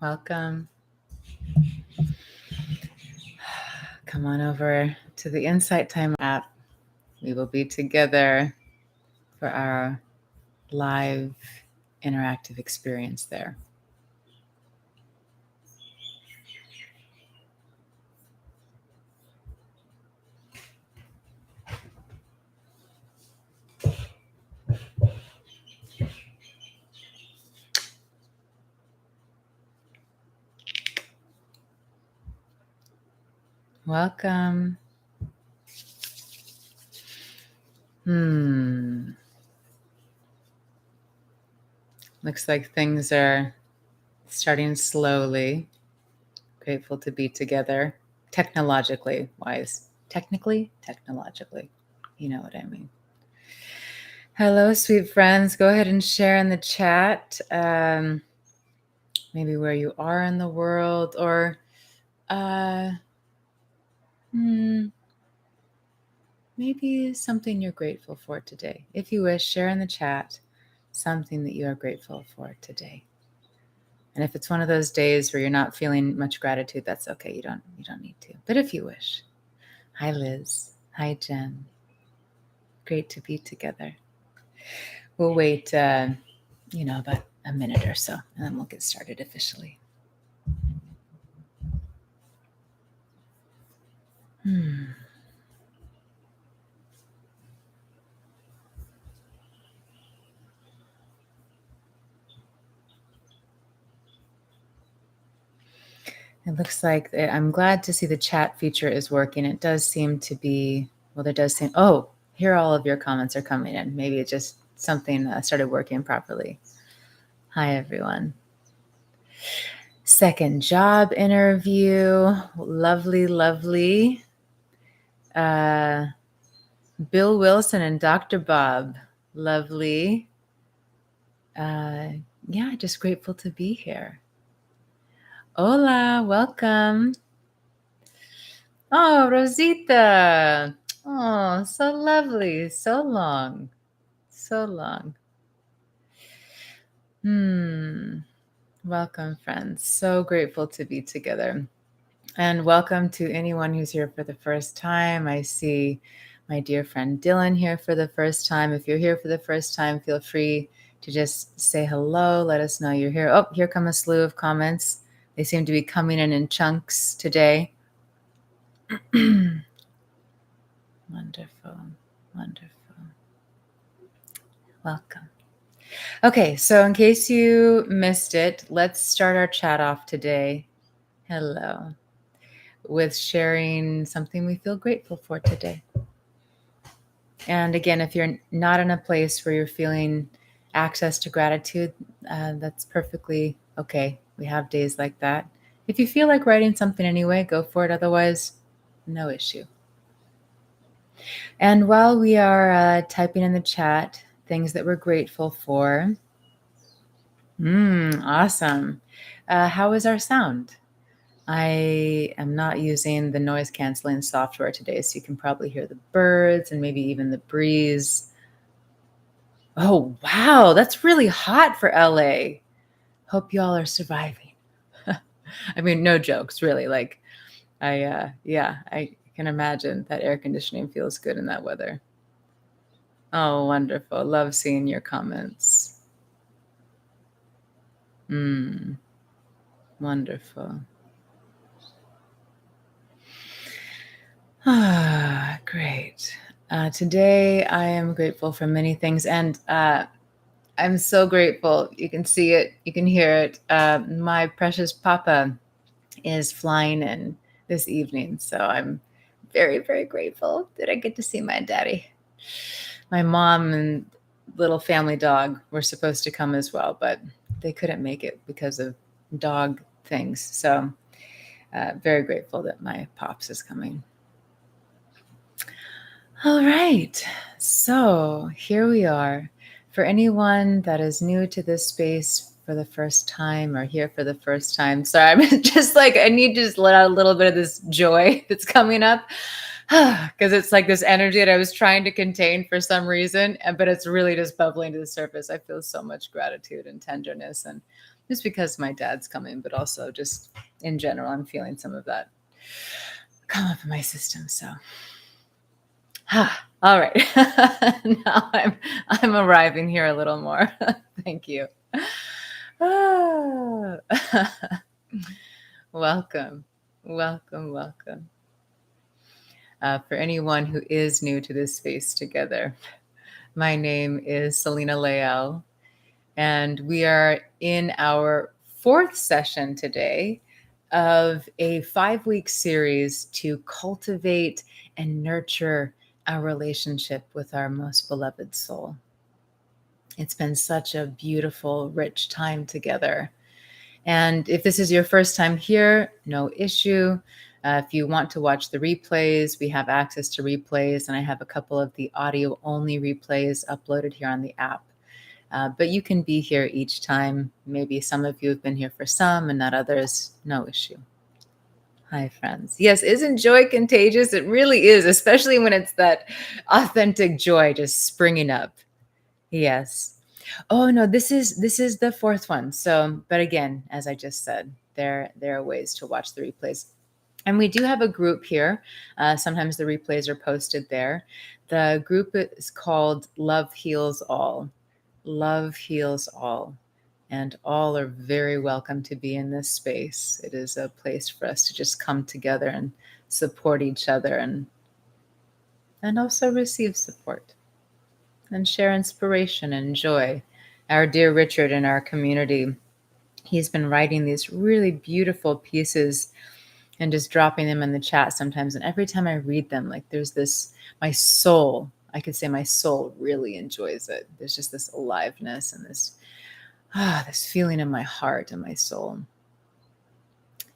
Welcome. Come on over to the Insight Time app. We will be together for our live interactive experience there. Welcome. Looks like things are starting slowly. Grateful to be together. Technologically wise. Technologically. You know what I mean. Hello, sweet friends. Go ahead and share in the chat. Maybe where you are in the world, or maybe something you're grateful for today. If you wish, share in the chat something that you are grateful for today. And if it's one of those days where you're not feeling much gratitude, that's okay. You don't need to. But if you wish. Hi, Liz. Hi, Jen. Great to be together. We'll wait, about a minute or so, and then we'll get started officially. It looks like I'm glad to see the chat feature is working. It does seem to be, here all of your comments are coming in. Maybe it's just something started working properly. Hi, everyone. Second job interview. Lovely, lovely. Bill Wilson and Dr. Bob. Lovely. Just grateful to be here. Hola, welcome. Oh, Rosita. Oh, so lovely. So long. So long. Welcome, friends. So grateful to be together. And welcome to anyone who's here for the first time. I see my dear friend Dylan here for the first time. If you're here for the first time, feel free to just say hello. Let us know you're here. Oh, here come a slew of comments. They seem to be coming in chunks today. Wonderful. Wonderful. Welcome. Okay, so in case you missed it, let's start our chat off today. Hello. With sharing something we feel grateful for today. And again, if you're not in a place where you're feeling access to gratitude, that's perfectly okay. We have days like that. If you feel like writing something anyway, go for it. Otherwise, no issue. And while we are typing in the chat things that we're grateful for, awesome. How is our sound? I am not using the noise canceling software today, so you can probably hear the birds and maybe even the breeze. Oh, wow. That's really hot for LA. Hope y'all are surviving. I mean, no jokes, really. Like, I can imagine that air conditioning feels good in that weather. Oh, wonderful. Love seeing your comments. Wonderful. Great. Today, I am grateful for many things, and I'm so grateful. You can see it. You can hear it. My precious Papa is flying in this evening, so I'm very, very grateful that I get to see my daddy. My mom and little family dog were supposed to come as well, but they couldn't make it because of dog things. So very grateful that my pops is coming. All right, so here we are. For anyone that is new to this space for the first time or here for the first time, sorry, I'm just like, I need to just let out a little bit of this joy that's coming up because it's like this energy that I was trying to contain for some reason, but it's really just bubbling to the surface. I feel so much gratitude and tenderness and just because my dad's coming, but also just in general, I'm feeling some of that come up in my system. So, all right. Now I'm arriving here a little more. Thank you. Welcome, welcome, welcome. For anyone who is new to this space together, my name is Selena Leal, and we are in our fourth session today of a 5-week series to cultivate and nurture our relationship with our most beloved soul. It's been such a beautiful, rich time together. And if this is your first time here, no issue. If you want to watch the replays, we have access to replays, and I have a couple of the audio only replays uploaded here on the app. But you can be here each time. Maybe some of you have been here for some and not others. No issue. Hi, friends. Yes, isn't joy contagious? It really is, especially when it's that authentic joy just springing up. Yes. Oh no, this is the fourth one. So, but again, as I just said, there are ways to watch the replays. And we do have a group here. Sometimes the replays are posted there. The group is called Love Heals All. Love heals all. And all are very welcome to be in this space. It is a place for us to just come together and support each other and also receive support and share inspiration and joy. Our dear Richard in our community, he's been writing these really beautiful pieces and just dropping them in the chat sometimes. And every time I read them, like there's this, my soul, I could say my soul really enjoys it. There's just this aliveness and this feeling in my heart and my soul.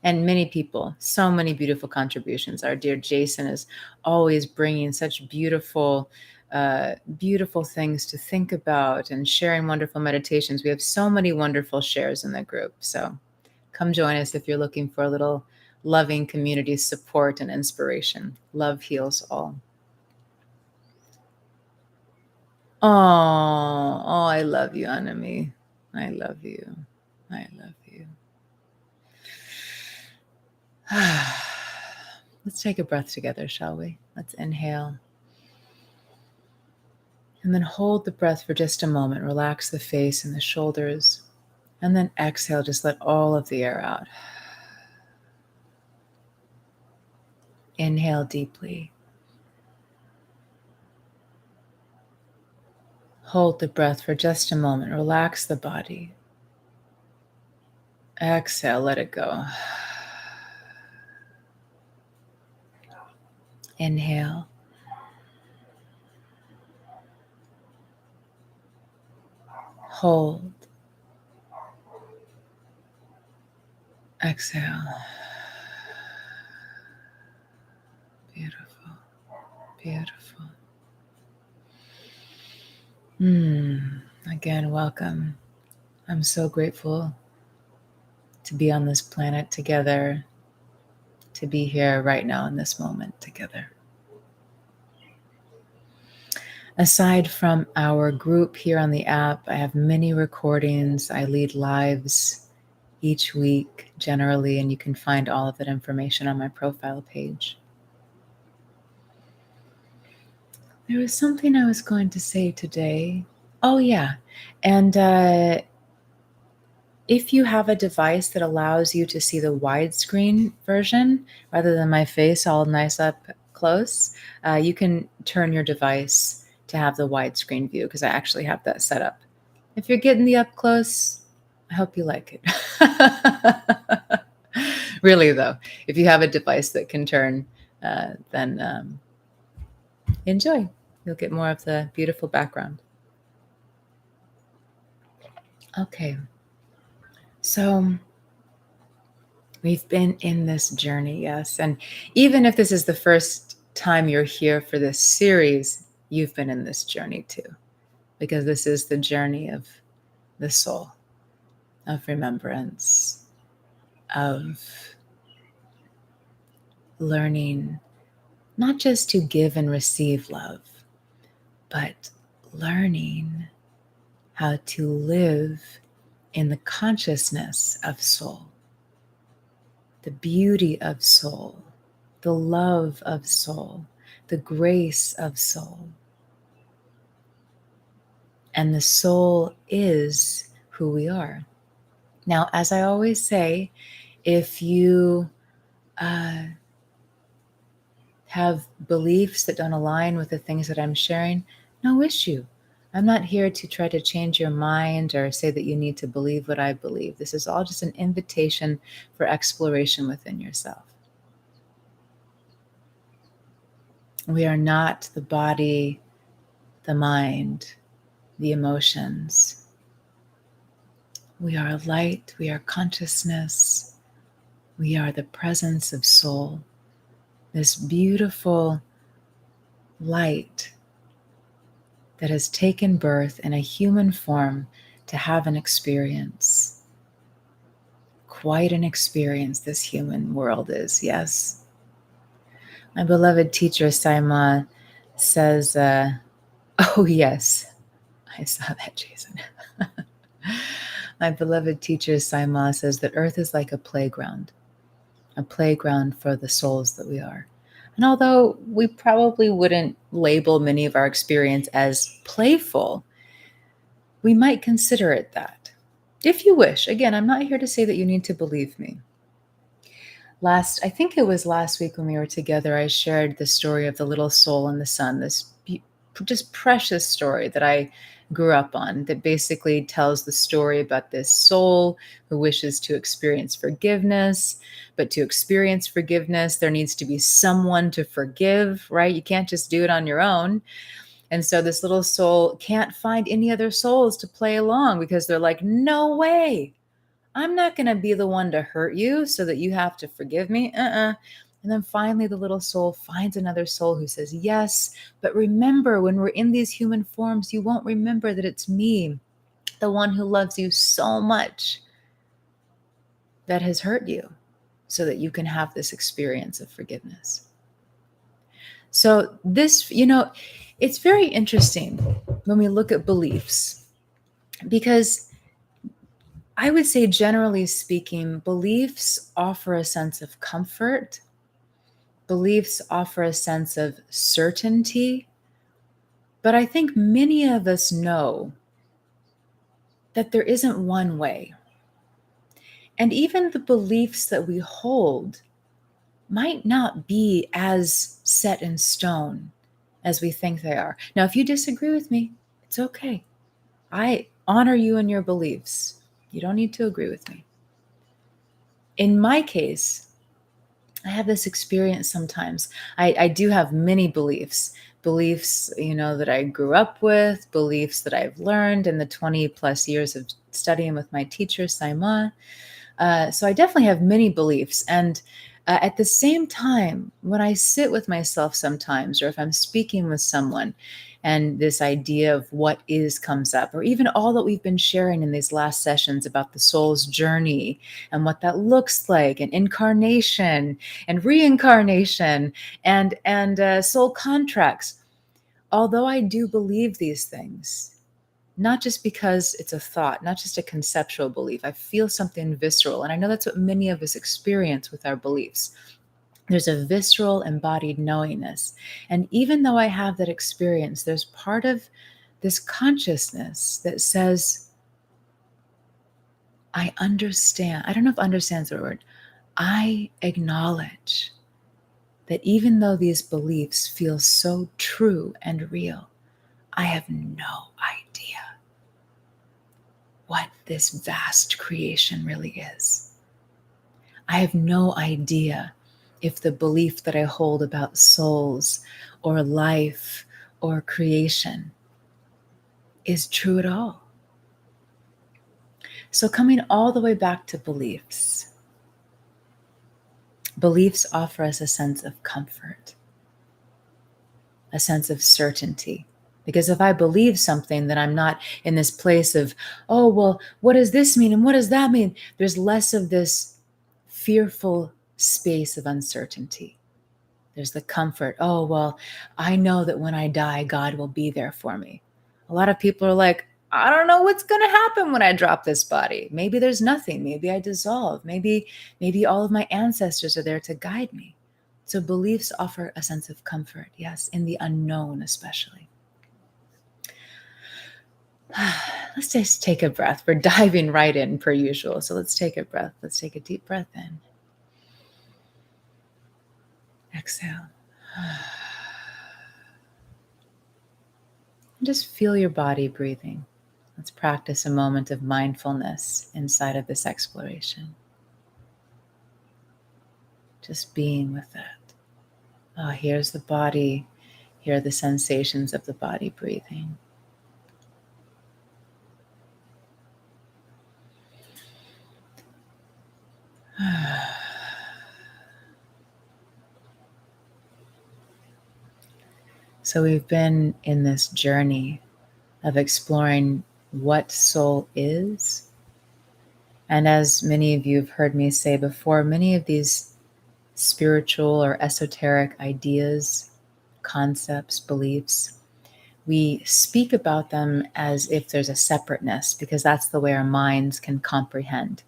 And many people, so many beautiful contributions. Our dear Jason is always bringing such beautiful things to think about and sharing wonderful meditations. We have so many wonderful shares in the group. So come join us if you're looking for a little loving community support and inspiration. Love heals all. Oh, I love you, Anami. I love you. I love you. Let's take a breath together, shall we? Let's inhale. And then hold the breath for just a moment. Relax the face and the shoulders. And then exhale, just let all of the air out. Inhale deeply. Hold the breath for just a moment. Relax the body. Exhale, let it go. Inhale. Hold. Exhale. Beautiful. Beautiful. Again, welcome. I'm so grateful to be on this planet together, to be here right now in this moment together. Aside from our group here on the app, I have many recordings. I lead lives each week generally, and you can find all of that information on my profile page. There was something I was going to say today. Oh, yeah. And if you have a device that allows you to see the widescreen version rather than my face all nice up close, you can turn your device to have the widescreen view because I actually have that set up. If you're getting the up close, I hope you like it. Really, though, if you have a device that can turn, then enjoy. You'll get more of the beautiful background. Okay. So we've been in this journey, yes. And even if this is the first time you're here for this series, you've been in this journey too, because this is the journey of the soul, of remembrance, of learning not just to give and receive love, but learning how to live in the consciousness of soul, the beauty of soul, the love of soul, the grace of soul. And the soul is who we are. Now, as I always say, if you have beliefs that don't align with the things that I'm sharing, no issue. I'm not here to try to change your mind or say that you need to believe what I believe. This is all just an invitation for exploration within yourself. We are not the body, the mind, the emotions. We are light, we are consciousness, we are the presence of soul, this beautiful light that has taken birth in a human form to have an experience. Quite an experience this human world is, yes. My beloved teacher, Saima, says, oh, yes, I saw that, Jason. My beloved teacher, Saima, says that Earth is like a playground for the souls that we are. And although we probably wouldn't label many of our experience as playful, we might consider it that. If you wish. Again, I'm not here to say that you need to believe me. I think it was last week when we were together, I shared the story of the little soul in the sun, this just precious story that I grew up on that basically tells the story about this soul who wishes to experience forgiveness. But to experience forgiveness, there needs to be someone to forgive, right? You can't just do it on your own. And so this little soul can't find any other souls to play along because they're like, no way. I'm not going to be the one to hurt you so that you have to forgive me. And then finally, the little soul finds another soul who says, yes, but remember, when we're in these human forms, you won't remember that it's me, the one who loves you so much, that has hurt you, so that you can have this experience of forgiveness. So this, it's very interesting when we look at beliefs, because I would say, generally speaking, beliefs offer a sense of comfort. Beliefs offer a sense of certainty. But I think many of us know that there isn't one way. And even the beliefs that we hold might not be as set in stone as we think they are. Now, if you disagree with me, it's okay. I honor you and your beliefs. You don't need to agree with me. In my case, I have this experience sometimes. I do have many beliefs, that I grew up with, beliefs that I've learned in the 20 plus years of studying with my teacher, Saima. So I definitely have many beliefs. And at the same time, when I sit with myself sometimes, or if I'm speaking with someone and this idea of what is comes up, or even all that we've been sharing in these last sessions about the soul's journey and what that looks like, and incarnation and reincarnation and soul contracts. Although I do believe these things, not just because it's a thought, not just a conceptual belief. I feel something visceral. And I know that's what many of us experience with our beliefs. There's a visceral embodied knowingness. And even though I have that experience, there's part of this consciousness that says, I understand. I don't know if understand's the word. I acknowledge that even though these beliefs feel so true and real, I have no idea what this vast creation really is. I have no idea if the belief that I hold about souls or life or creation is true at all. So coming all the way back to beliefs, beliefs offer us a sense of comfort, a sense of certainty. Because if I believe something, then I'm not in this place of, oh, well, what does this mean? And what does that mean? There's less of this fearful space of uncertainty. There's the comfort. Oh, well, I know that when I die, God will be there for me. A lot of people are like, I don't know what's going to happen when I drop this body. Maybe there's nothing. Maybe I dissolve. Maybe all of my ancestors are there to guide me. So beliefs offer a sense of comfort, yes, in the unknown especially. Let's just take a breath. We're diving right in per usual. So let's take a breath. Let's take a deep breath in. Exhale. And just feel your body breathing. Let's practice a moment of mindfulness inside of this exploration. Just being with that. Oh, here's the body. Here are the sensations of the body breathing. So we've been in this journey of exploring what soul is. And as many of you have heard me say before, many of these spiritual or esoteric ideas, concepts, beliefs, we speak about them as if there's a separateness because that's the way our minds can comprehend.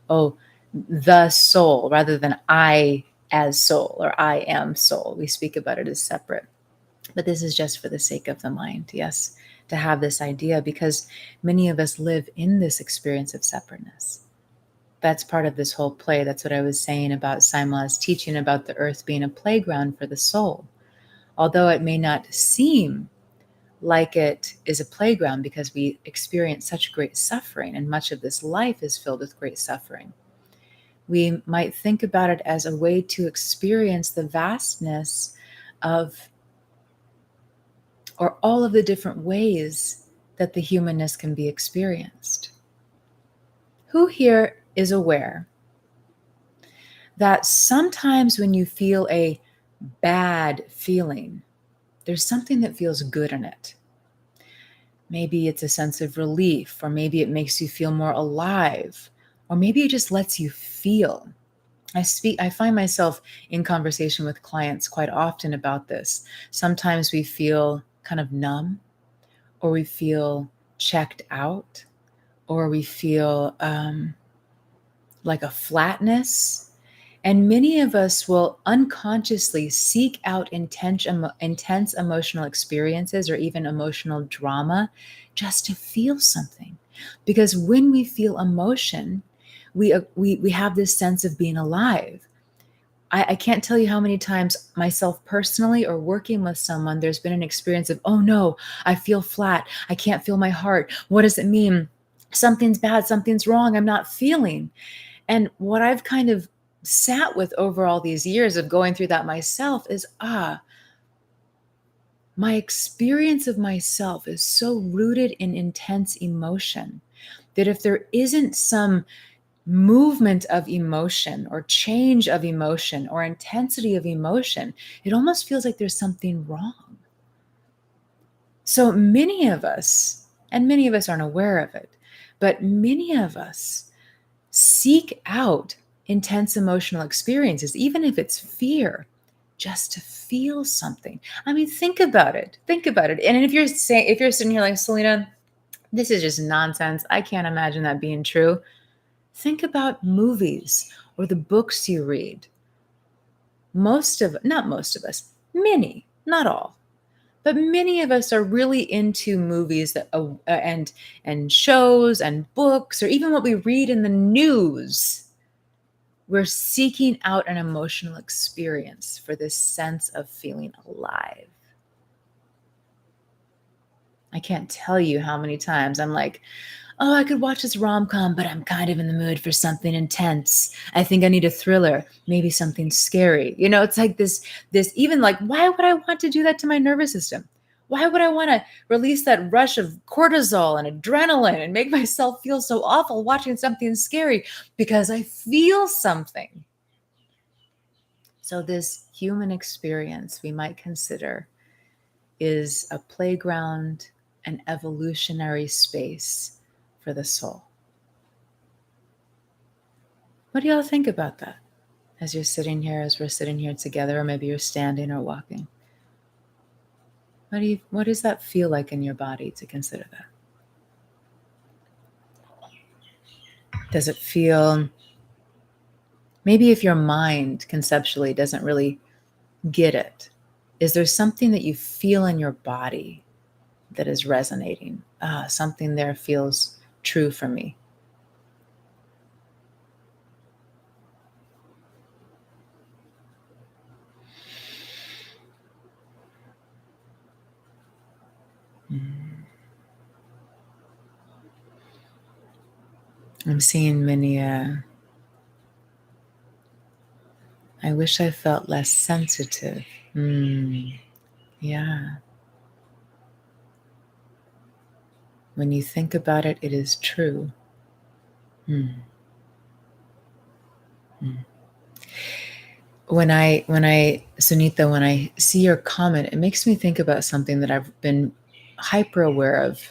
Oh, the soul, rather than I as soul or I am soul. We speak about it as separate. But this is just for the sake of the mind, yes, to have this idea because many of us live in this experience of separateness. That's part of this whole play. That's what I was saying about Saima's teaching about the earth being a playground for the soul. Although it may not seem like it is a playground because we experience such great suffering and much of this life is filled with great suffering. We might think about it as a way to experience the vastness of, or all of the different ways that the humanness can be experienced. Who here is aware that sometimes when you feel a bad feeling, there's something that feels good in it? Maybe it's a sense of relief, or maybe it makes you feel more alive, or maybe it just lets you feel. I find myself in conversation with clients quite often about this. Sometimes we feel kind of numb, or we feel checked out, or we feel like a flatness. And many of us will unconsciously seek out intense emotional experiences or even emotional drama just to feel something. Because when we feel emotion, we have this sense of being alive. I can't tell you how many times myself personally or working with someone, there's been an experience of, oh no, I feel flat. I can't feel my heart. What does it mean? Something's bad. Something's wrong. I'm not feeling. And what I've kind of sat with over all these years of going through that myself is, my experience of myself is so rooted in intense emotion that if there isn't some movement of emotion or change of emotion or intensity of emotion, it almost feels like there's something wrong. So many of us, and many of us aren't aware of it, but many of us seek out intense emotional experiences, even if it's fear, just to feel something. I mean, think about it. Think about it. And if you're sitting here like, Selena, this is just nonsense. I can't imagine that being true. Think about movies or the books you read. Not most of us, many, not all, but many of us are really into movies that and shows and books, or even what we read in the news. We're seeking out an emotional experience for this sense of feeling alive. I can't tell you how many times I'm like, oh, I could watch this rom-com, but I'm kind of in the mood for something intense. I think I need a thriller, maybe something scary. It's like this even like, why would I want to do that to my nervous system? Why would I want to release that rush of cortisol and adrenaline and make myself feel so awful watching something scary? Because I feel something. So this human experience we might consider is a playground, an evolutionary space for the soul. What do y'all think about that as you're sitting here, as we're sitting here together, or maybe you're standing or walking? What does that feel like in your body to consider that? Does it feel, maybe if your mind conceptually doesn't really get it, is there something that you feel in your body that is resonating? Something there feels true for me. I'm seeing many, I wish I felt less sensitive. Yeah. When you think about it, it is true. Mm. Mm. Sunita, when I see your comment, it makes me think about something that I've been hyper aware of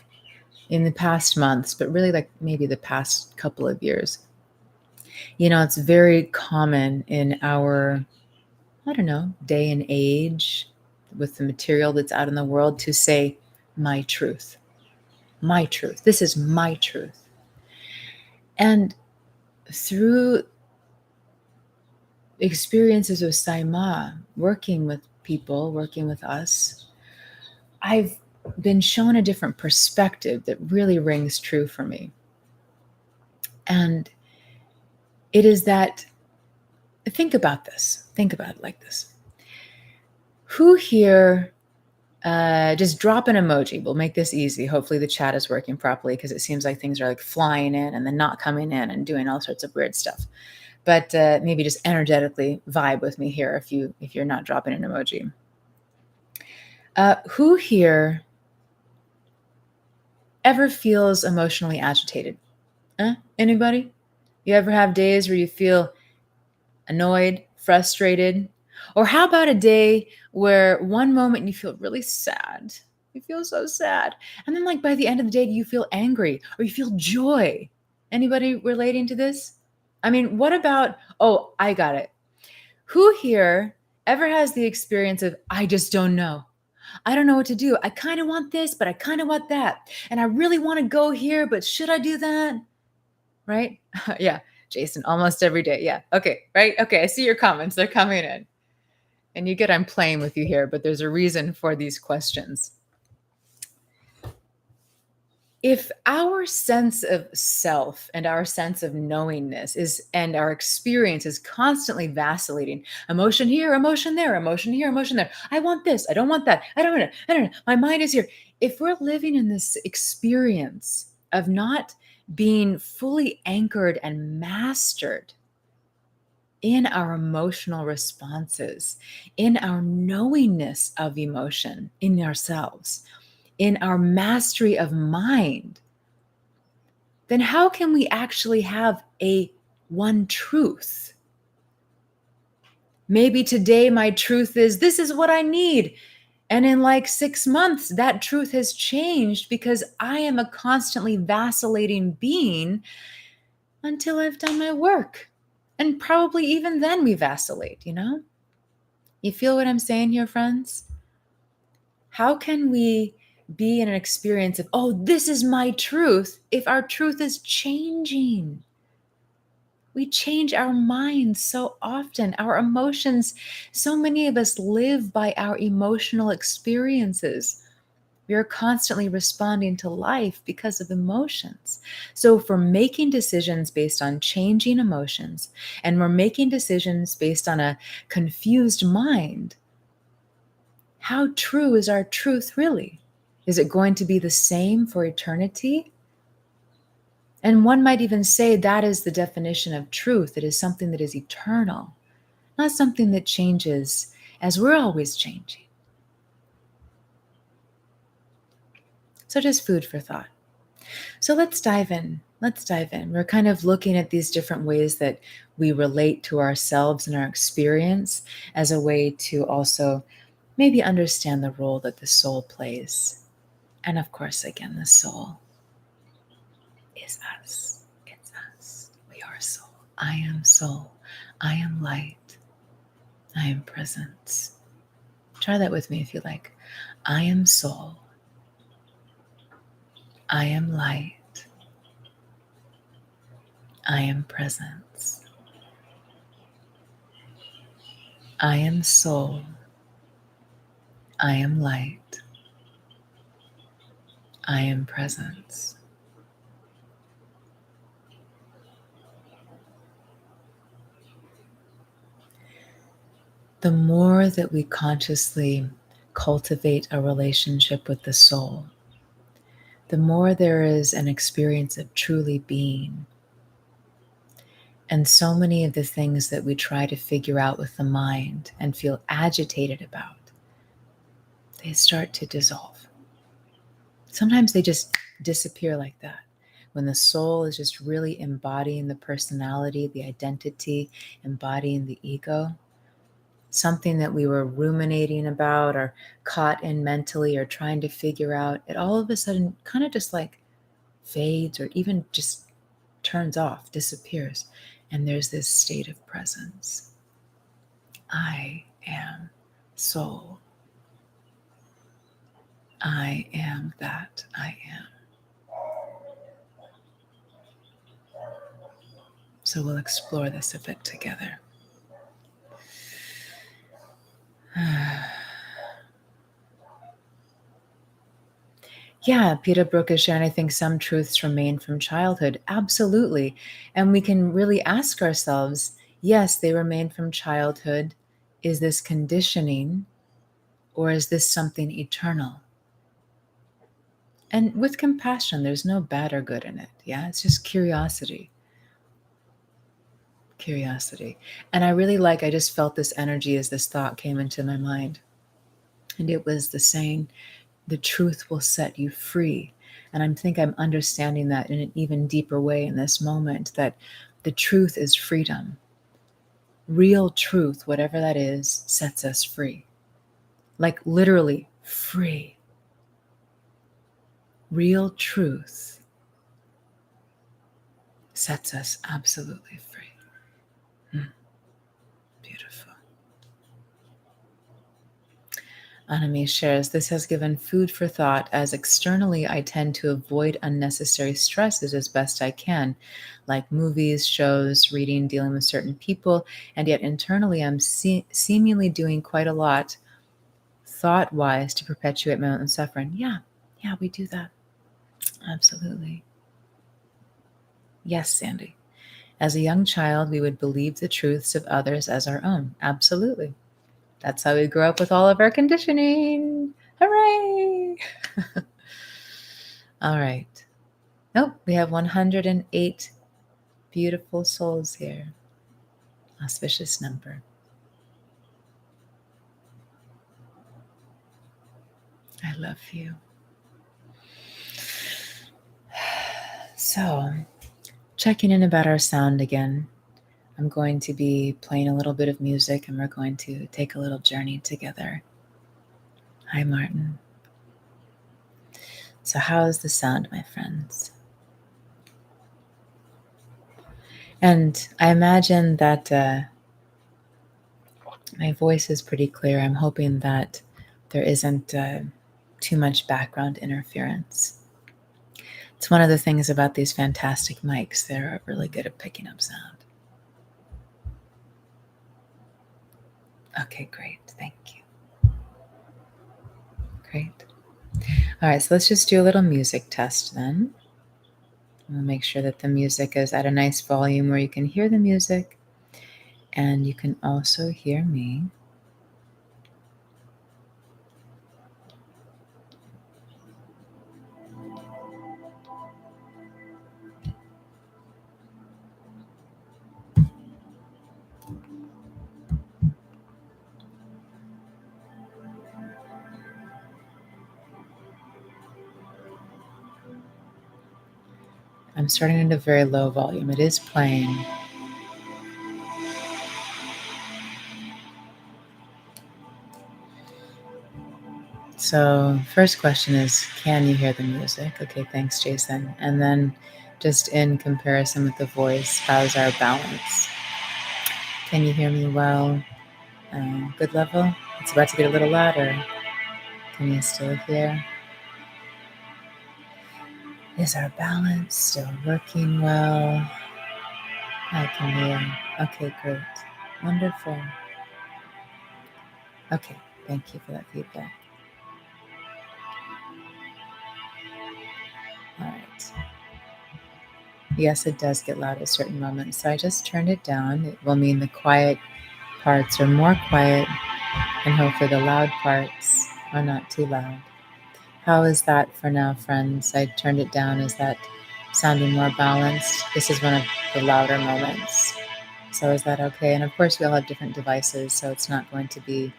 in the past months, but really like maybe the past couple of years. You know, it's very common in our, I don't know, day and age with the material that's out in the world to say, my truth, my truth. This is my truth. And through experiences with Saima, working with people, working with us, I've been shown a different perspective that really rings true for me. And it is that, think about this, think about it like this. Who here, just drop an emoji. We'll make this easy. Hopefully the chat is working properly because it seems like things are like flying in and then not coming in and doing all sorts of weird stuff. But maybe just energetically vibe with me here if you're not dropping an emoji. Who here ever feels emotionally agitated? Anybody? You ever have days where you feel annoyed, frustrated? Or how about a day where one moment you feel really sad? You feel so sad. And then like by the end of the day, you feel angry or you feel joy. Anybody relating to this? I mean, what about, oh, I got it. Who here ever has the experience of, I just don't know. I don't know what to do. I kind of want this, but I kind of want that. And I really want to go here, but should I do that? Right? Yeah. Jason, almost every day. Yeah. Okay. Right. Okay. I see your comments. They're coming in. And you get I'm playing with you here, but there's a reason for these questions. If our sense of self and our sense of knowingness is and our experience is constantly vacillating, emotion here, emotion there, emotion here, emotion there. I want this, I don't want that, I don't know. My mind is here. If we're living in this experience of not being fully anchored and mastered in our emotional responses, in our knowingness of emotion in ourselves, in our mastery of mind, then how can we actually have a one truth? Maybe today my truth is this is what I need. And in like 6 months, that truth has changed because I am a constantly vacillating being until I've done my work. And probably even then we vacillate, you know? You feel what I'm saying here, friends? How can we be in an experience of, oh, this is my truth, if our truth is changing? We change our minds so often, our emotions. So many of us live by our emotional experiences. We are constantly responding to life because of emotions. So, if we're making decisions based on changing emotions and we're making decisions based on a confused mind, how true is our truth really? Is it going to be the same for eternity? And one might even say that is the definition of truth. It is something that is eternal, not something that changes as we're always changing. So, just food for thought. So, let's dive in. Let's dive in. We're kind of looking at these different ways that we relate to ourselves and our experience as a way to also maybe understand the role that the soul plays. And of course, again, the soul is us. It's us. We are soul. I am soul. I am light. I am presence. Try that with me if you like. I am soul. I am light. I am presence. I am soul. I am light. I am presence. The more that we consciously cultivate a relationship with the soul, the more there is an experience of truly being. And so many of the things that we try to figure out with the mind and feel agitated about, they start to dissolve. Sometimes they just disappear like that. When the soul is just really embodying the personality, the identity, embodying the ego, something that we were ruminating about or caught in mentally or trying to figure out, it all of a sudden kind of just like fades or even just turns off, disappears. And there's this state of presence. I am soul. I am that I am. So we'll explore this a bit together. Yeah, Peter Brook is sharing, I think some truths remain from childhood. Absolutely. And we can really ask ourselves, yes, they remain from childhood. Is this conditioning or is this something eternal? And with compassion, there's no bad or good in it. Yeah, it's just curiosity. Curiosity. And I just felt this energy as this thought came into my mind. And it was the saying, the truth will set you free. And I'm understanding that in an even deeper way in this moment, that the truth is freedom. Real truth, whatever that is, sets us free. Like literally free. Real truth sets us absolutely free. Beautiful. Anami shares, this has given food for thought, as externally I tend to avoid unnecessary stresses as best I can, like movies, shows, reading, dealing with certain people, and yet internally I'm seemingly doing quite a lot thought-wise to perpetuate my own suffering. Yeah, we do that. Absolutely. Yes, Sandy. As a young child, we would believe the truths of others as our own. Absolutely. That's how we grew up with all of our conditioning. Hooray! All right. Nope, we have 108 beautiful souls here. Auspicious number. I love you. So, checking in about our sound again. I'm going to be playing a little bit of music and we're going to take a little journey together. Hi, Martin. So, how is the sound, my friends? And I imagine that my voice is pretty clear. I'm hoping that there isn't too much background interference. It's one of the things about these fantastic mics. They're really good at picking up sound. Okay, great. Thank you. Great. All right, so let's just do a little music test then. We'll make sure that the music is at a nice volume where you can hear the music and you can also hear me. I'm starting at a very low volume. It is playing. So, first question is, can you hear the music? Okay, thanks, Jason. And then, just in comparison with the voice, how's our balance? Can you hear me well? Good level? It's about to get a little louder. Can you still hear? Is our balance still working well? I can hear. Okay, great. Wonderful. Okay, thank you for that feedback. All right. Yes, it does get loud at certain moments. So I just turned it down. It will mean the quiet parts are more quiet, and hopefully the loud parts are not too loud. How is that for now, friends? I turned it down. Is that sounding more balanced? This is one of the louder moments. So is that okay? And of course, we all have different devices, so it's not going to be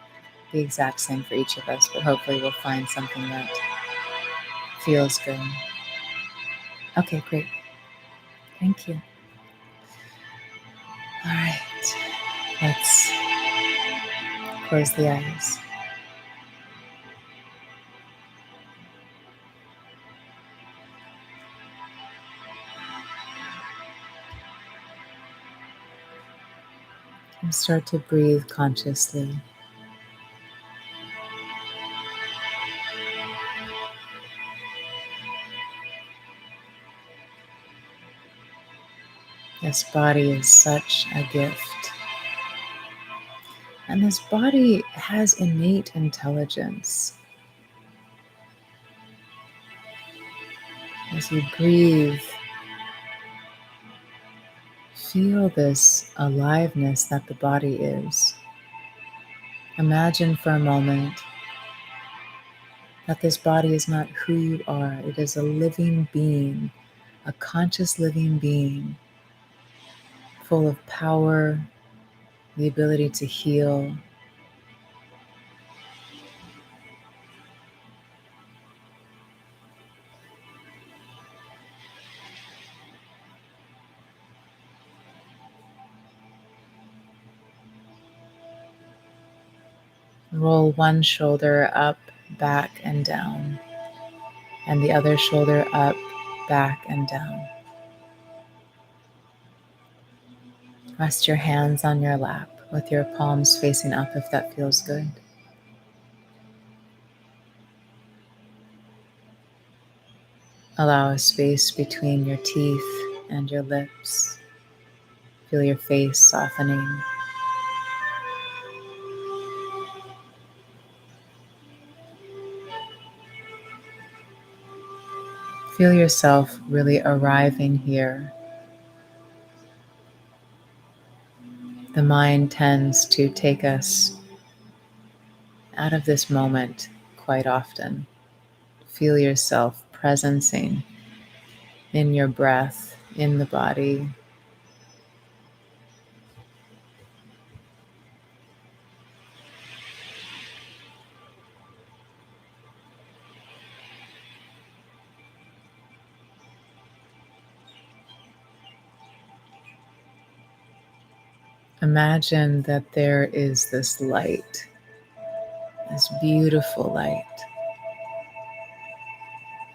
the exact same for each of us, but hopefully we'll find something that feels good. Okay, great. Thank you. All right, let's close the eyes. And start to breathe consciously. This body is such a gift. And this body has innate intelligence. As you breathe, feel this aliveness that the body is. Imagine for a moment that this body is not who you are. It is a living being, a conscious living being, full of power, the ability to heal. Roll one shoulder up, back, and down, and the other shoulder up, back, and down. Rest your hands on your lap with your palms facing up if that feels good. Allow a space between your teeth and your lips. Feel your face softening. Feel yourself really arriving here. The mind tends to take us out of this moment quite often. Feel yourself presencing in your breath, in the body. Imagine that there is this light, this beautiful light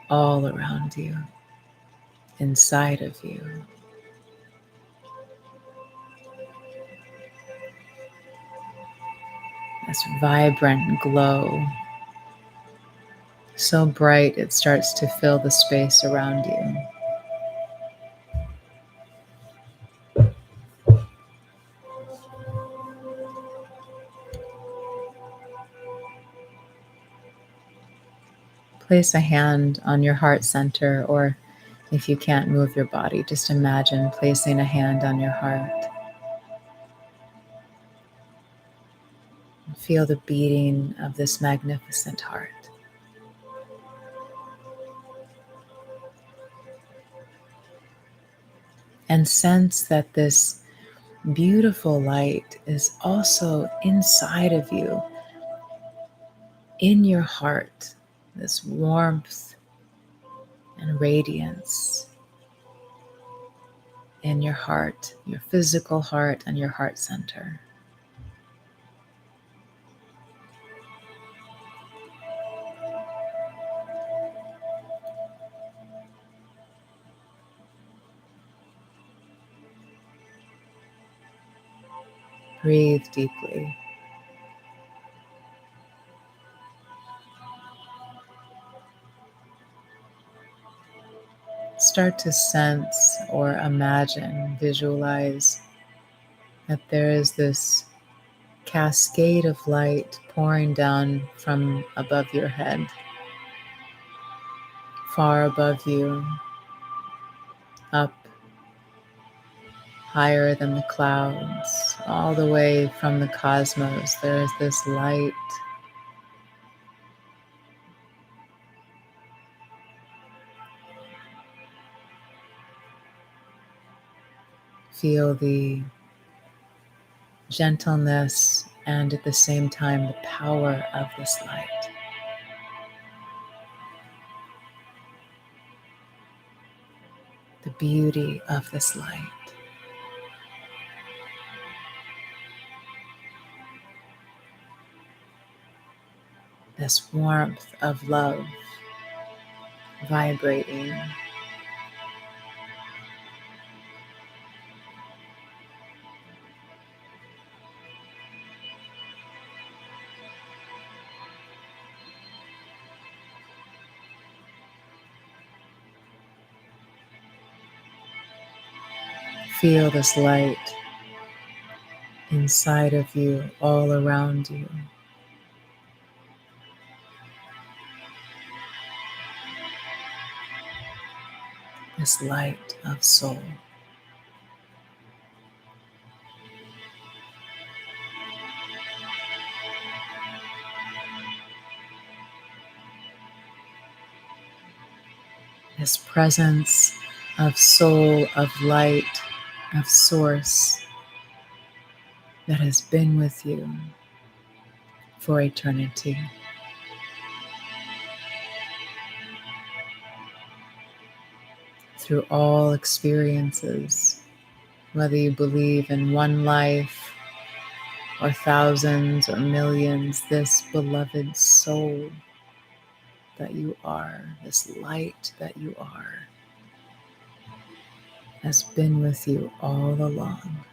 all around you, inside of you. This vibrant glow, so bright it starts to fill the space around you. Place a hand on your heart center, or if you can't move your body, just imagine placing a hand on your heart. Feel the beating of this magnificent heart. And sense that this beautiful light is also inside of you, in your heart, this warmth and radiance in your heart, your physical heart, and your heart center. Breathe deeply. start to sense or imagine, visualize that there is this cascade of light pouring down from above your head, far above you, up higher than the clouds, all the way from the cosmos. There is this light. Feel the gentleness and at the same time the power of this light. The beauty of this light. This warmth of love vibrating. Feel this light inside of you, all around you. This light of soul. This presence of soul, of light, of source that has been with you for eternity. Through all experiences, whether you believe in one life or thousands or millions, this beloved soul that you are, this light that you are, has been with you all along.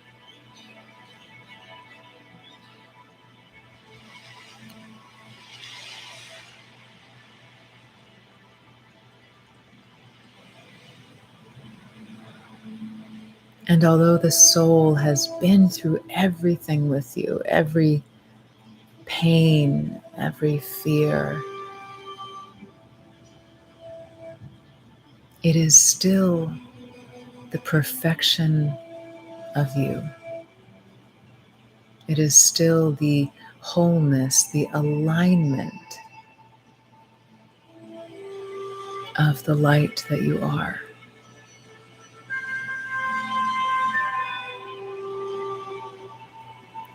And although the soul has been through everything with you, every pain, every fear, it is still the perfection of you. It is still the wholeness, the alignment of the light that you are.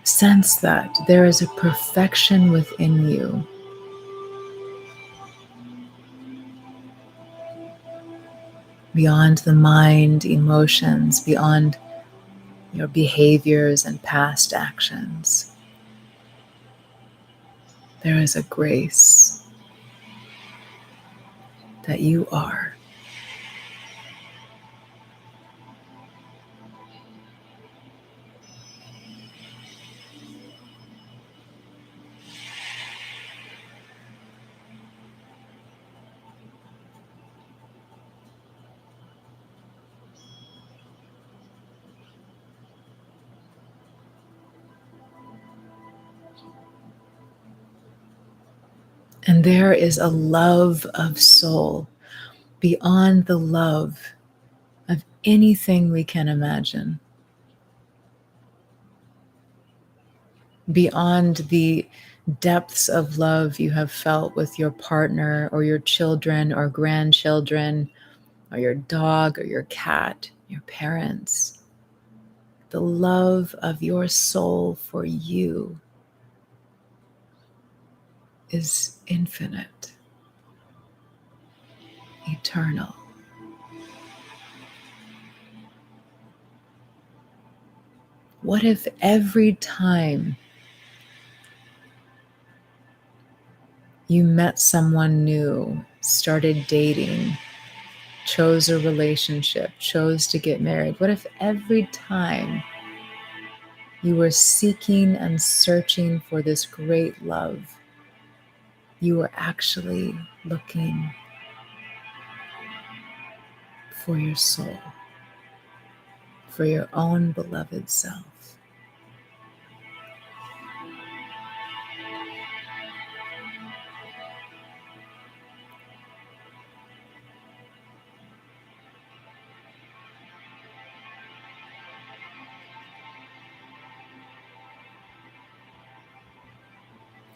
Sense that there is a perfection within you. Beyond the mind, emotions, beyond your behaviors and past actions. There is a grace that you are. And there is a love of soul beyond the love of anything we can imagine. Beyond the depths of love you have felt with your partner or your children or grandchildren or your dog or your cat, your parents. The love of your soul for you is infinite, eternal. What if every time you met someone new, started dating, chose a relationship, chose to get married, what if every time you were seeking and searching for this great love, you were actually looking for your soul, for your own beloved self.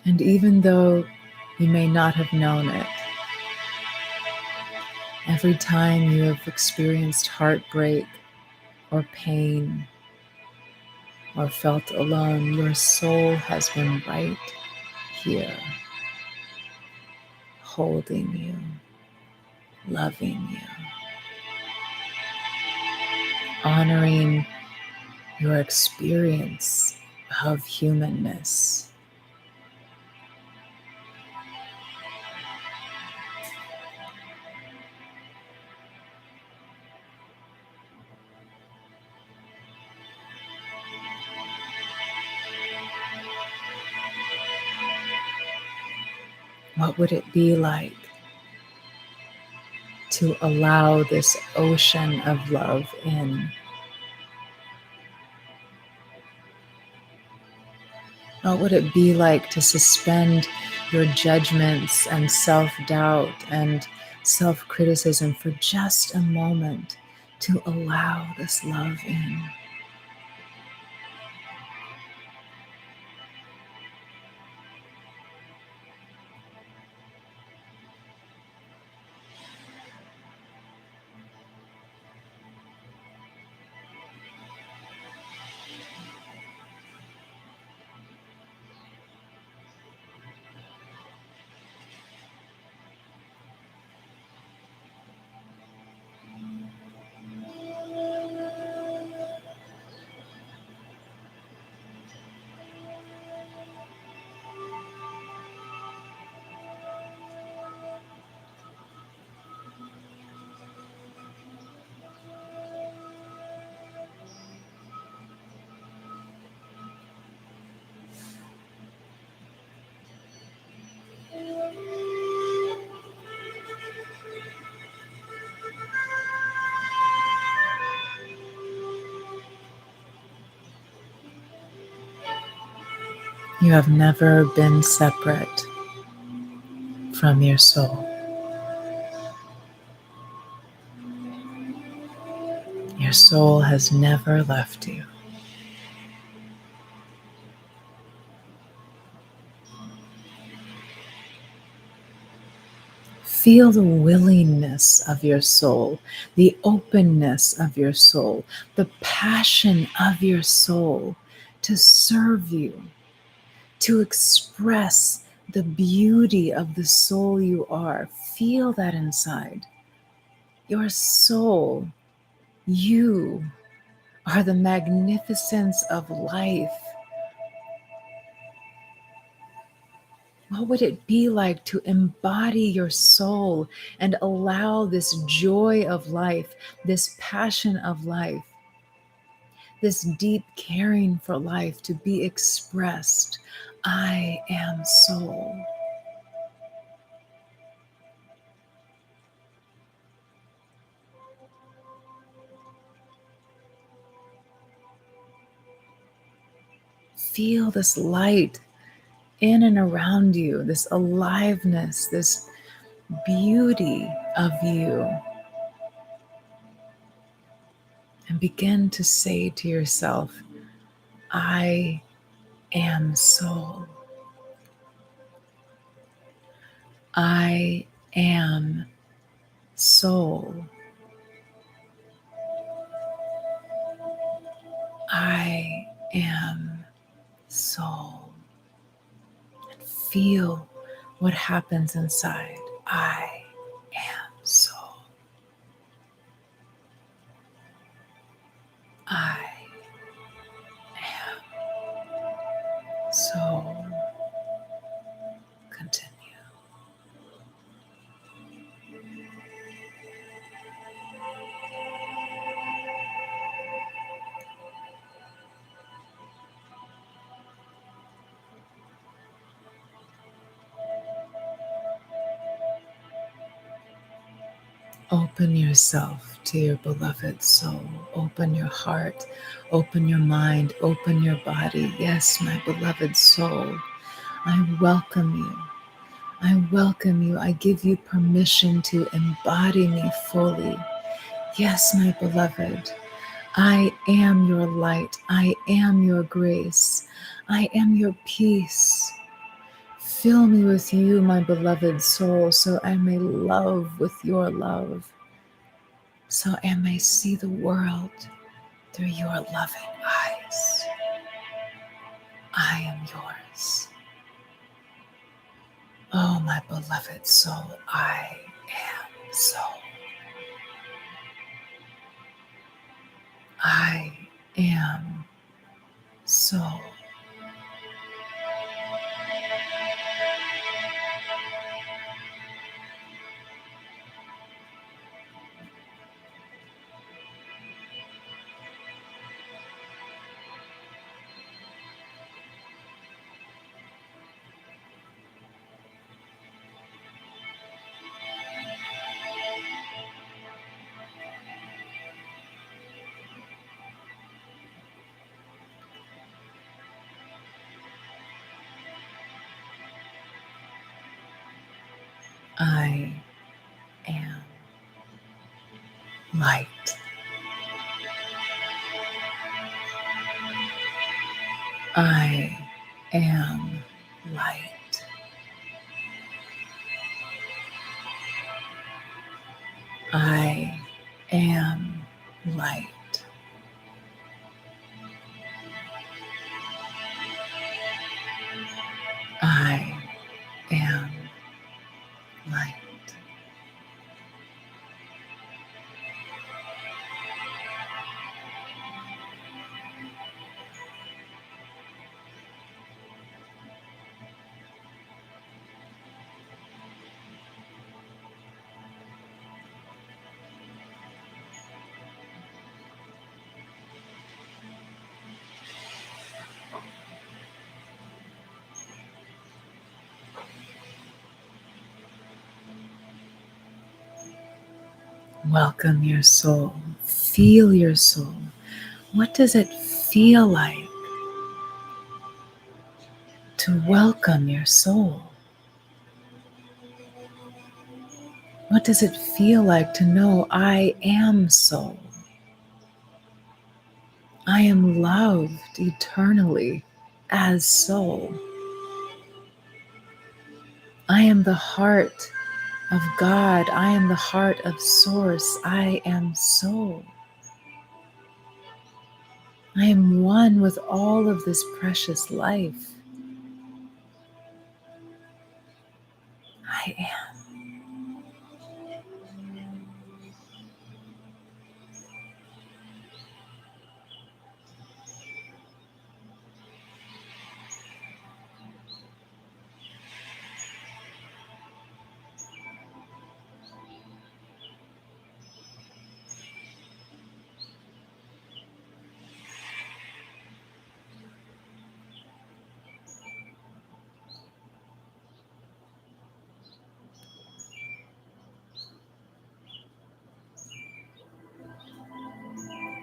And even though you may not have known it, every time you have experienced heartbreak or pain or felt alone, your soul has been right here, holding you, loving you, honoring your experience of humanness. What would it be like to allow this ocean of love in? What would it be like to suspend your judgments and self-doubt and self-criticism for just a moment to allow this love in? You have never been separate from your soul. Your soul has never left you. Feel the willingness of your soul, the openness of your soul, the passion of your soul to serve you, to express the beauty of the soul you are. Feel that inside. Your soul, you are the magnificence of life. What would it be like to embody your soul and allow this joy of life, this passion of life, this deep caring for life to be expressed? I am soul. Feel this light in and around you, this aliveness, this beauty of you. And begin to say to yourself, I am soul. I am soul. I am soul. And feel what happens inside. I am soul. I am soul. Continue. Open yourself to your beloved soul. Open your heart. Open your mind. Open your body. Yes, my beloved soul, I welcome you. I welcome you. I give you permission to embody me fully. Yes, my beloved, I am your light. I am your grace. I am your peace. Fill me with you, my beloved soul, so I may love with your love, so I may see the world through your loving eyes. I am yours. Oh, my beloved soul, I am soul. I am soul. I am light. I am light. I am light. I am light. Welcome your soul. Feel your soul. What does it feel like to welcome your soul? What does it feel like to know I am soul? I am loved eternally as soul. I am the heart of God. I am the heart of Source. I am soul. I am one with all of this precious life. I am.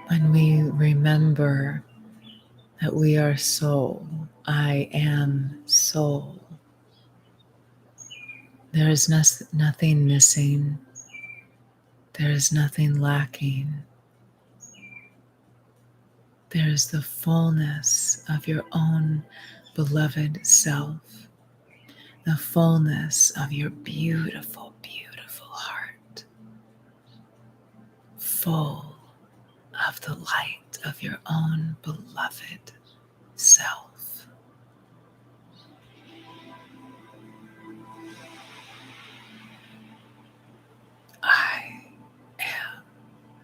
When we remember that we are soul, I am soul, there is nothing missing, there is nothing lacking. There is the fullness of your own beloved self, the fullness of your beautiful, beautiful heart, full of the light of your own beloved self. I am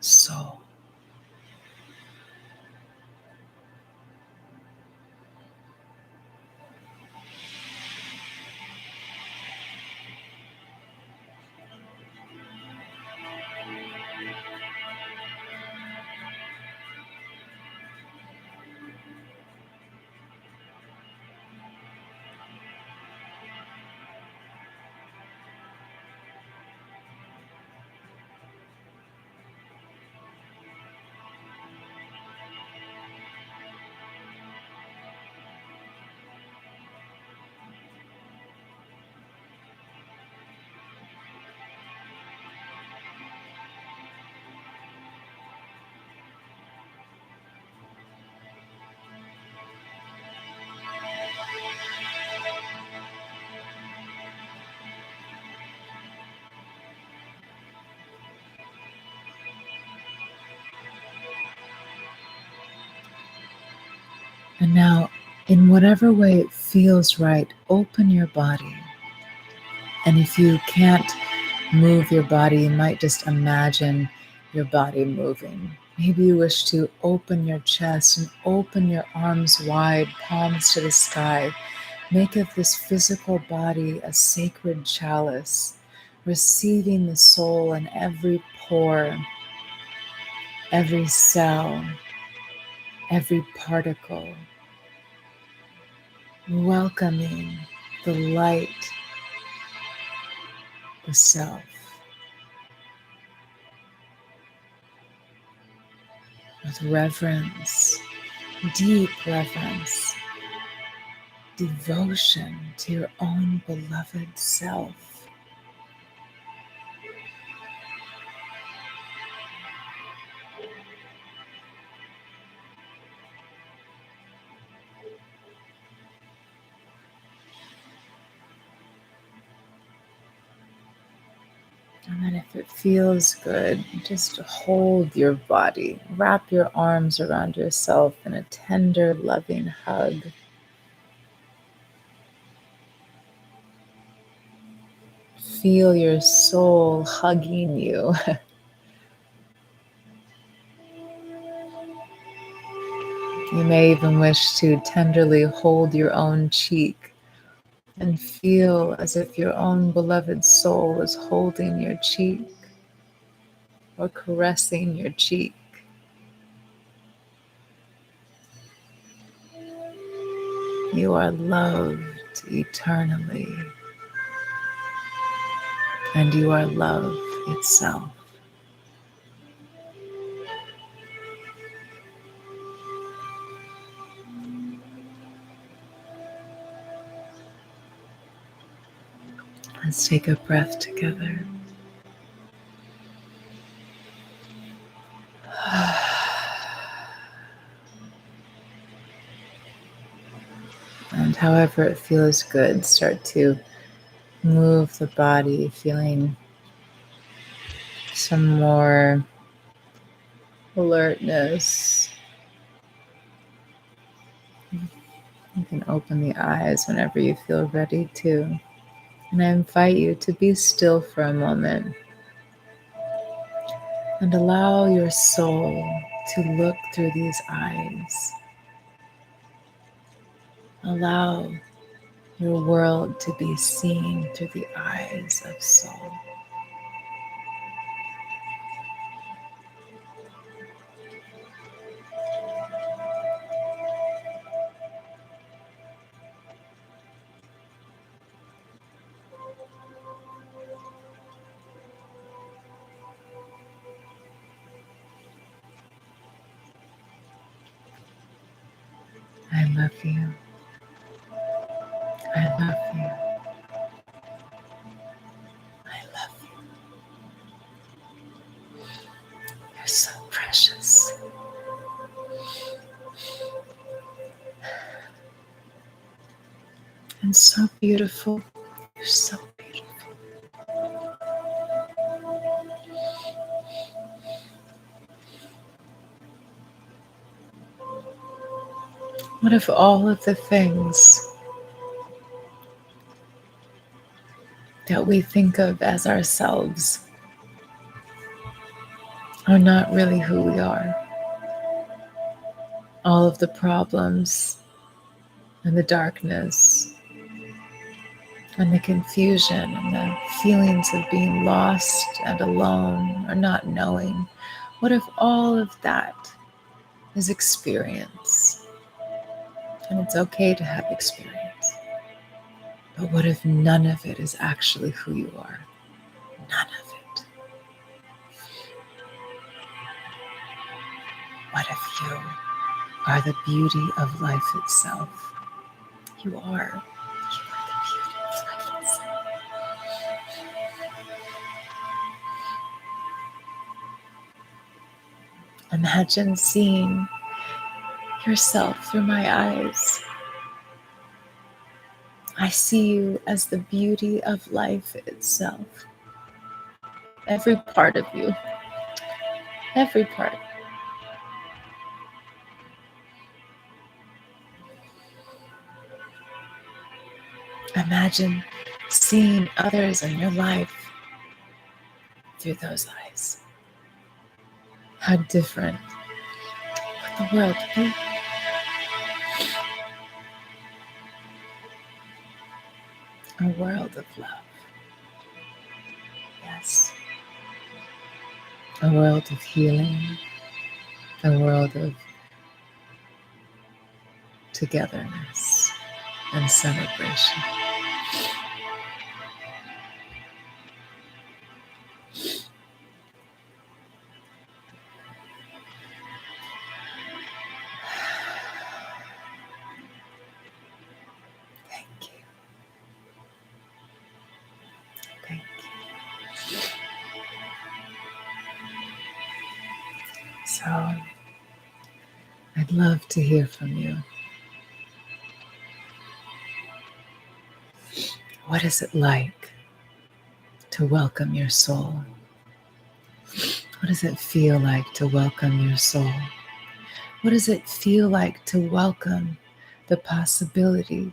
soul. And now, in whatever way it feels right, open your body. And if you can't move your body, you might just imagine your body moving. Maybe you wish to open your chest and open your arms wide, palms to the sky. Make of this physical body a sacred chalice, receiving the soul in every pore, every cell, every particle, welcoming the light, the self, with reverence, deep reverence, devotion to your own beloved self. And then, if it feels good, just hold your body. Wrap your arms around yourself in a tender, loving hug. Feel your soul hugging you. You may even wish to tenderly hold your own cheek and feel as if your own beloved soul is holding your cheek or caressing your cheek. You are loved eternally, and you are love itself. Let's take a breath together. And however it feels good, start to move the body, feeling some more alertness. You can open the eyes whenever you feel ready to. And I invite you to be still for a moment and allow your soul to look through these eyes. Allow your world to be seen through the eyes of soul. I love you. I love you. I love you. You're so precious and so beautiful. You're so beautiful. What if all of the things that we think of as ourselves are not really who we are? All of the problems and the darkness and the confusion and the feelings of being lost and alone or not knowing. What if all of that is experience? And it's okay to have experience. But what if none of it is actually who you are? None of it. What if you are the beauty of life itself? You are. You are the beauty of life itself. Imagine seeing yourself through my eyes. I see you as the beauty of life itself. Every part of you. Every part. Imagine seeing others in your life through those eyes. How different would the world be? A world of love. Yes. A world of healing. A world of togetherness and celebration. Thank you. Thank you. So, I'd love to hear from you. What is it like to welcome your soul? What does it feel like to welcome your soul? What does it feel like to welcome the possibility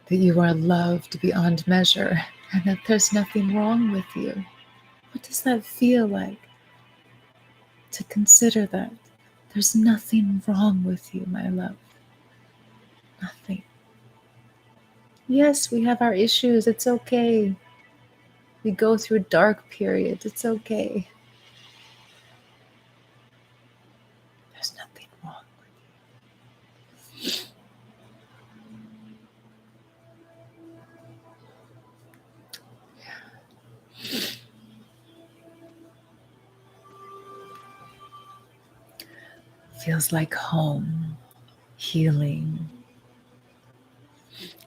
that you are loved beyond measure and that there's nothing wrong with you? What does that feel like to consider that there's nothing wrong with you, my love? Nothing. Yes, we have our issues. It's okay. We go through dark periods. It's okay. There's nothing wrong with you. Feels like home, healing,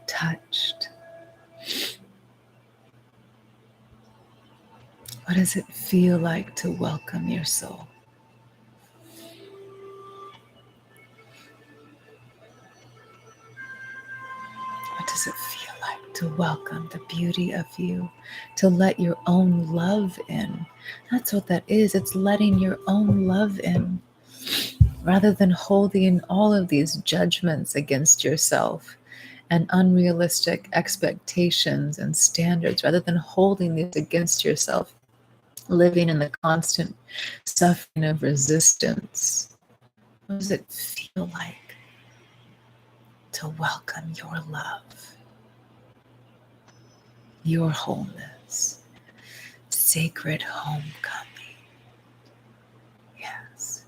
touched. What does it feel like to welcome your soul? What does it feel like to welcome the beauty of you, to let your own love in? That's what that is. It's letting your own love in rather than holding all of these judgments against yourself and unrealistic expectations and standards, rather than holding these against yourself, living in the constant suffering of resistance. What does it feel like to welcome your love, your wholeness, sacred homecoming? Yes.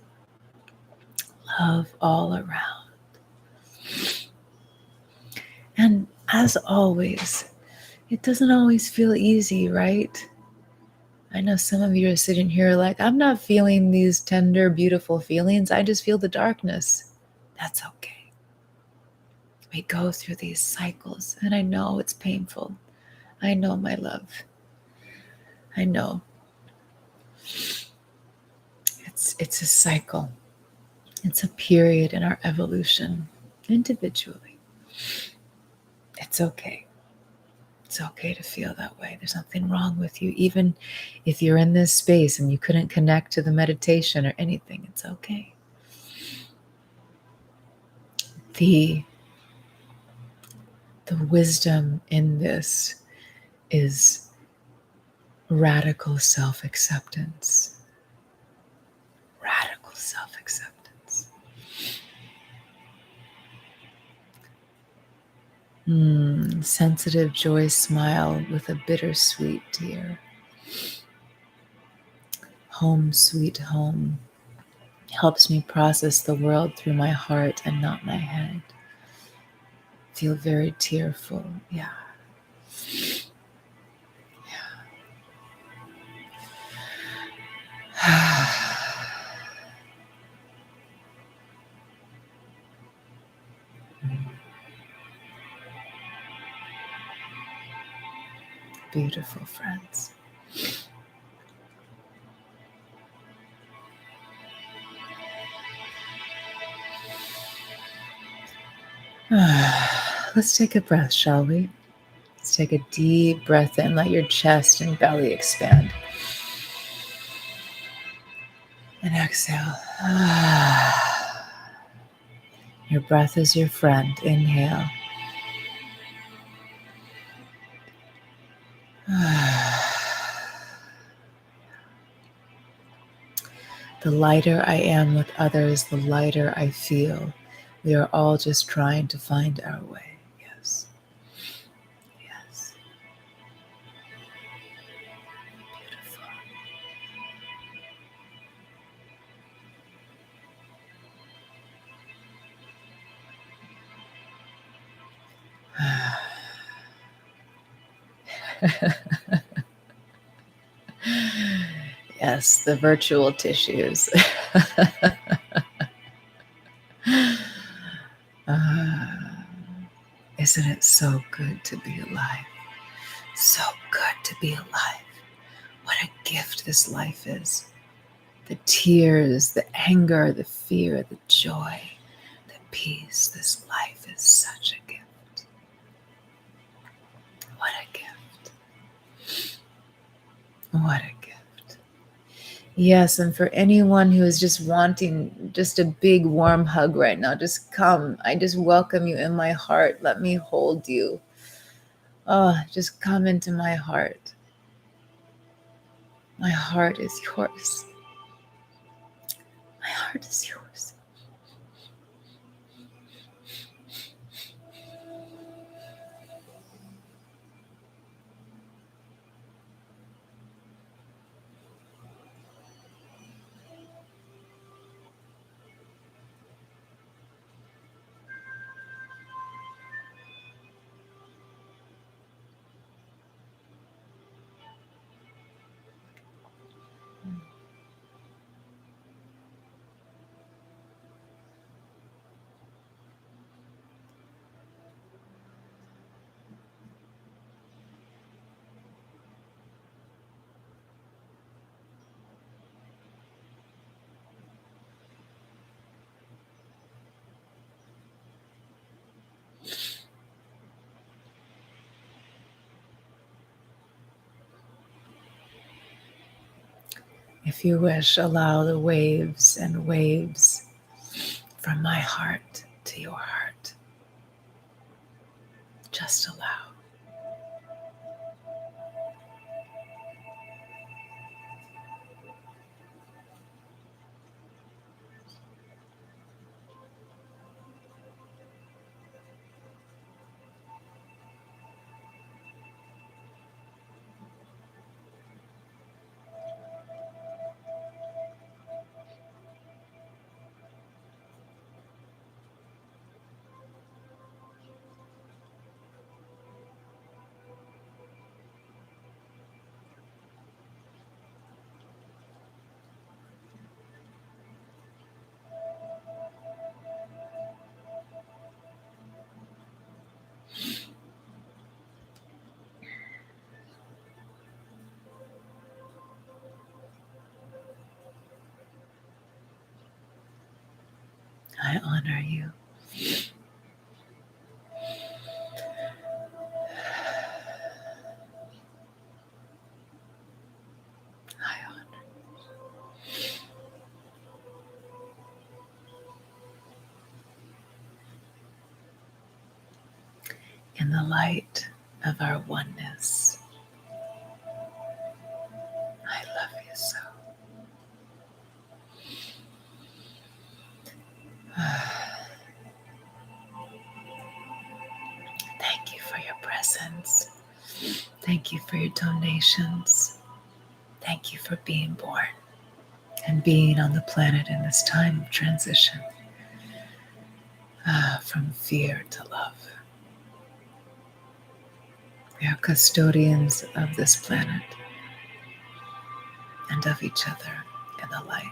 Love all around. And as always, it doesn't always feel easy, right? I know some of you are sitting here like, I'm not feeling these tender, beautiful feelings. I just feel the darkness. That's okay. We go through these cycles, and I know it's painful. I know, my love. I know. It's a cycle. It's a period in our evolution, individually. It's okay. It's okay to feel that way. There's nothing wrong with you. Even if you're in this space and you couldn't connect to the meditation or anything, it's okay. The wisdom in this is radical self-acceptance. Radical self-acceptance. Sensitive joy smile with a bittersweet tear. Home, sweet home, helps me process the world through my heart and not my head. Feel very tearful. Yeah. Beautiful friends. Let's take a breath, shall we? Let's take a deep breath in. Let your chest and belly expand. And exhale. Your breath is your friend. Inhale. The lighter I am with others, the lighter I feel. We are all just trying to find our way. Yes. Yes. Beautiful. Yes, the virtual tissues. Ah, isn't it so good to be alive? So good to be alive. What a gift this life is. The tears, the anger, the fear, the joy, the peace. This life is such a gift. What a gift. What a gift. Yes, and for anyone who is just wanting just a big warm hug right now, just come. I just welcome you in my heart. Let me hold you. Oh, just come into my heart. My heart is yours. My heart is yours. If you wish, allow the waves and waves from my heart to your heart. Just allow. I honor you. I honor. In the light of our oneness, I love you so. Thank you for your presence. Thank you for your donations. Thank you for being born and being on the planet in this time of transition, from fear to love. We are custodians of this planet and of each other in the light.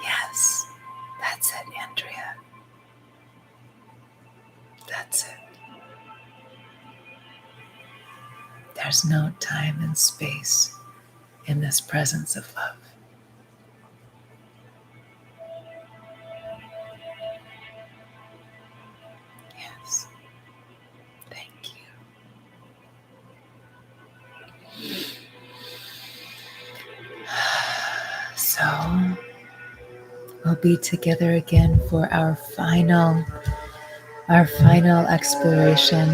Yes, that's it, Andrea. That's it. There's no time and space in this presence of love. Yes. Thank you. So we'll be together again for our final exploration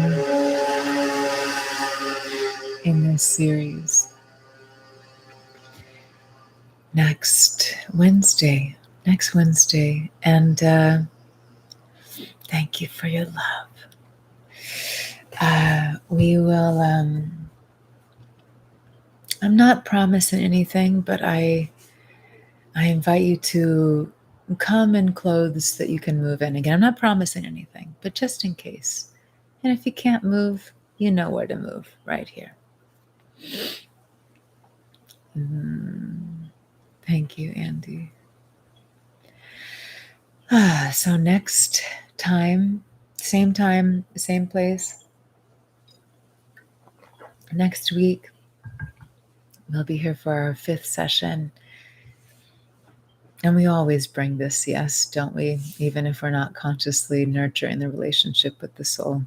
in this series next Wednesday. Next Wednesday. And thank you for your love. We will, I'm not promising anything, but I invite you to come in clothes that you can move in. Again, I'm not promising anything, but just in case. And if you can't move, you know where to move, right here. Thank you, Andy. So next time, same place. Next week, we'll be here for our 5th session. And we always bring this, yes, don't we? Even if we're not consciously nurturing the relationship with the soul.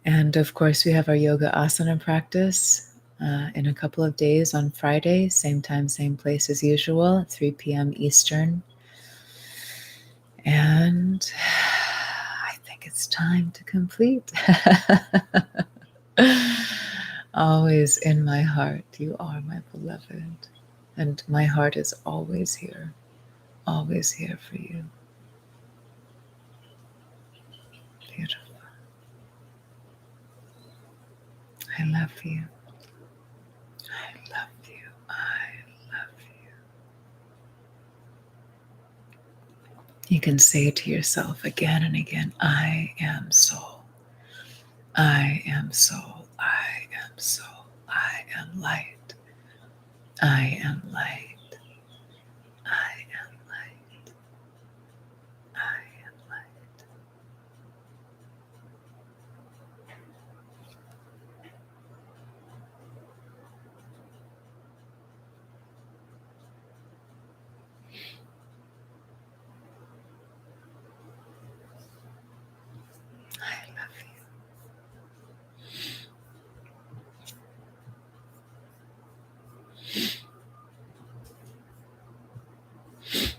And of course, we have our yoga asana practice in a couple of days on Friday, same time, same place as usual, at 3 p.m. Eastern. And I think it's time to complete. Always in my heart, you are my beloved. And my heart is always here for you. Beautiful. I love you. I love you. I love you. You can say to yourself again and again, I am soul. I am soul. I am soul. I am light. I am light. I am light. I am light. I love you.